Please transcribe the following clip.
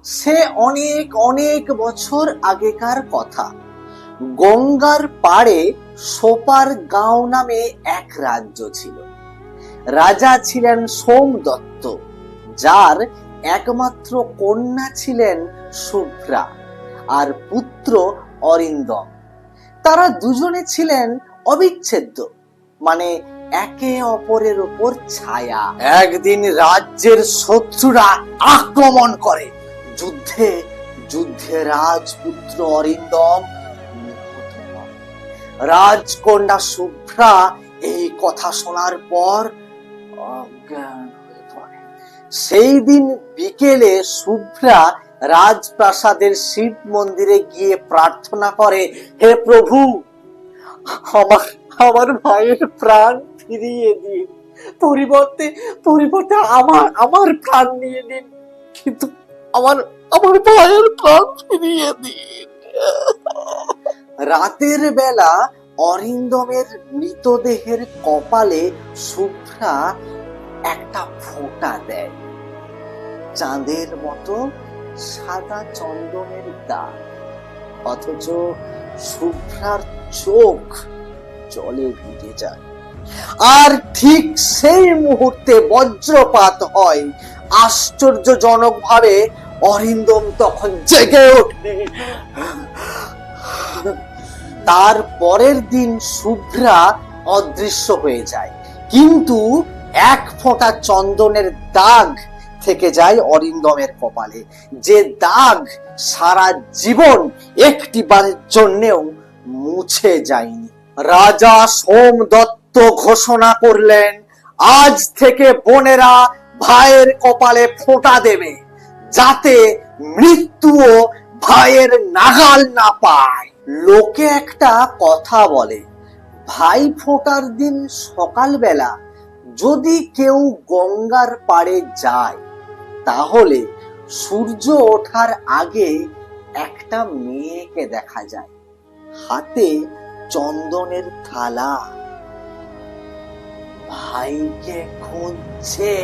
সে অনেক অনেক বছর আগেকার কথা। গঙ্গার পাড়ে সোপার গাঁও নামে এক রাজ্য ছিল। রাজা ছিলেন সোমদত্ত, যার একমাত্র কন্যা ছিলেন শুভ্রা আর পুত্র অরিন্দম। তারা দুজনে ছিলেন অবিচ্ছেদ্য, মানে একে অপরের উপর ছায়া। একদিন রাজ্যের শত্রুরা আক্রমণ করে। যুদ্ধে যুদ্ধে রাজপুত্র অরিন্দম নিহত হয়। রাজকন্যা শুভ্রা এই কথা শোনার পর অজ্ঞান হয়ে পড়ে। সেই দিন বিকেলে শুভ্রা রাজপ্রাসাদের শিব মন্দিরে গিয়ে প্রার্থনা করে, হে প্রভু, আমার আমার ভাইয়ের প্রাণ ফিরিয়ে দিন, পরিবর্তে পরিবর্তে আমার আমার প্রাণ নিয়ে নিন, কিন্তু আমার আমার ভাইয়ের প্রাণ ফিরিয়ে দিন। রাতের বেলা অরিন্দমের মৃতদেহের কপালে শুভ্রা একটা ফোঁটা দেয়, চাঁদের মতো সাদা চন্দনের দাগ। অথচ শুভ্রার চোখ জলে ভিজে যায়। আর ঠিক সেই মুহূর্তে বজ্রপাত হয়। আশ্চর্যজনক ভাবে অরিন্দম তখন জেগে ওঠে। তার পরের দিন শুভ্রা অদৃশ্য হয়ে যায়, কিন্তু এক ফোঁটা চন্দনের দাগ থেকে যায় অরিন্দমের কপালে, যে দাগ সারা জীবন একটি বারের জন্যেও মুছে যায়নি। রাজা সোমদত্ত ঘোষণা করলেন, আজ থেকে বোনেরা ভাইয়ের কপালে ফোঁটা দেবে, যাতে মৃত্যুও ভাইয়ের নাগাল না পায়। লোকে একটা কথা বলে, ভাই ফোঁটার দিন সকালবেলা যদি কেউ গঙ্গার পাড়ে যায়, তাহলে সূর্য ওঠার আগে একটা মেয়েকে দেখা যায়, হাতে চন্দনের থালা, ভাইকে খুঁজছে।